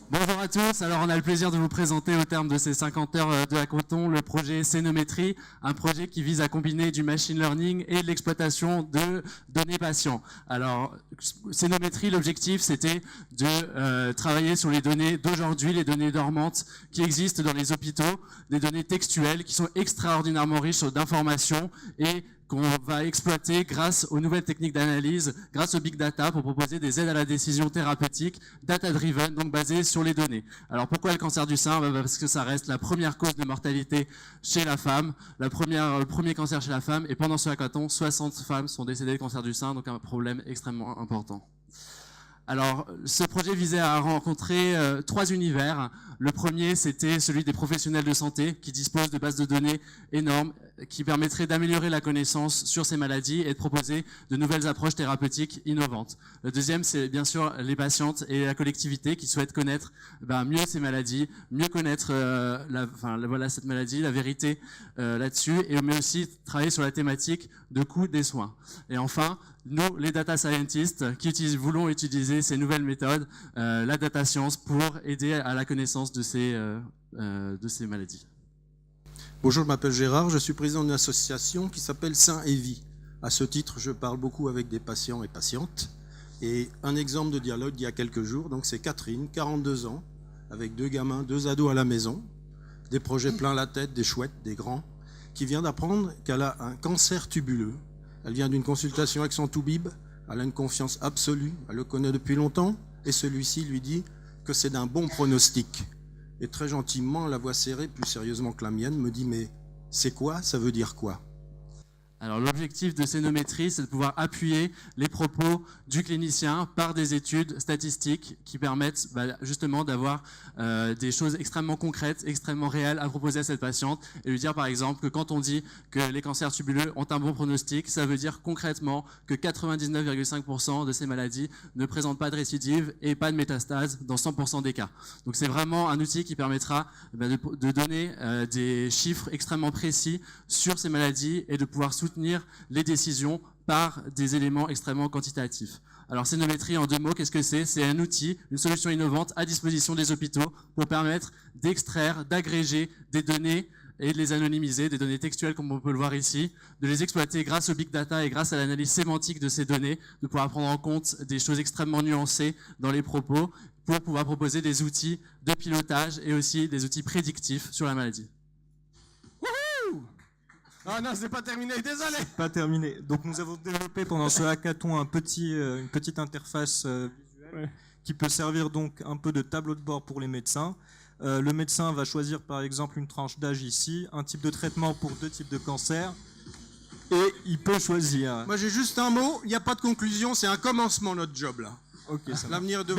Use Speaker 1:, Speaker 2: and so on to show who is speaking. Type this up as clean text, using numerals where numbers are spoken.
Speaker 1: Bonjour à tous, alors on a le plaisir de vous présenter au terme de ces 50 heures de hackathon le projet Cénométrie, un projet qui vise à combiner du machine learning et de l'exploitation de données patients. Alors Cénométrie, l'objectif c'était de travailler sur les données d'aujourd'hui, les données dormantes qui existent dans les hôpitaux, des données textuelles qui sont extraordinairement riches d'informations et qu'on va exploiter grâce aux nouvelles techniques d'analyse, grâce au big data pour proposer des aides à la décision thérapeutique, data-driven, donc basées sur les données. Alors pourquoi le cancer du sein? Parce que ça reste la première cause de mortalité chez la femme, le premier cancer chez la femme, et pendant ce hackathon, 60 femmes sont décédées de cancer du sein, donc un problème extrêmement important. Alors, ce projet visait à rencontrer 3 univers. Le premier, c'était celui des professionnels de santé qui disposent de bases de données énormes qui permettraient d'améliorer la connaissance sur ces maladies et de proposer de nouvelles approches thérapeutiques innovantes. Le deuxième, c'est bien sûr les patientes et la collectivité qui souhaitent connaître mieux ces maladies, mieux connaître cette maladie, la vérité là-dessus, mais aussi travailler sur la thématique de coût des soins. Et enfin, nous, les data scientists, qui voulons utiliser ces nouvelles méthodes, la data science, pour aider à la connaissance de ces maladies.
Speaker 2: Bonjour, je m'appelle Gérard, je suis président d'une association qui s'appelle Sein et Vie. À ce titre, je parle beaucoup avec des patients et patientes. Et un exemple de dialogue il y a quelques jours, donc c'est Catherine, 42 ans, avec 2 gamins, 2 ados à la maison, des projets plein la tête, des chouettes, des grands, qui vient d'apprendre qu'elle a un cancer tubuleux. Elle vient d'une consultation avec son toubib, elle a une confiance absolue, elle le connaît depuis longtemps, et celui-ci lui dit que c'est d'un bon pronostic. Et très gentiment, la voix serrée, plus sérieusement que la mienne, me dit « Mais c'est quoi? Ça veut dire quoi ?»
Speaker 1: Alors l'objectif de Cénométrie, c'est de pouvoir appuyer les propos du clinicien par des études statistiques qui permettent justement d'avoir des choses extrêmement concrètes, extrêmement réelles à proposer à cette patiente et lui dire par exemple que quand on dit que les cancers tubuleux ont un bon pronostic, ça veut dire concrètement que 99,5% de ces maladies ne présentent pas de récidive et pas de métastase dans 100% des cas. Donc c'est vraiment un outil qui permettra de donner des chiffres extrêmement précis sur ces maladies et de pouvoir soutenir les décisions par des éléments extrêmement quantitatifs. Alors Cénométrie, en 2 mots, qu'est-ce que c'est? C'est un outil, une solution innovante à disposition des hôpitaux pour permettre d'extraire, d'agréger des données et de les anonymiser, des données textuelles comme on peut le voir ici, de les exploiter grâce au big data et grâce à l'analyse sémantique de ces données, de pouvoir prendre en compte des choses extrêmement nuancées dans les propos pour pouvoir proposer des outils de pilotage et aussi des outils prédictifs sur la maladie.
Speaker 3: Ah non, c'est pas terminé, désolé.
Speaker 4: Pas terminé. Donc nous avons développé pendant ce hackathon une petite interface visuelle qui peut servir donc un peu de tableau de bord pour les médecins. Le médecin va choisir par exemple une tranche d'âge ici, un type de traitement pour 2 types de cancers, et il peut choisir.
Speaker 2: Moi j'ai juste un mot, il n'y a pas de conclusion, c'est un commencement notre job là.
Speaker 4: Ok, ça va.
Speaker 2: L'avenir de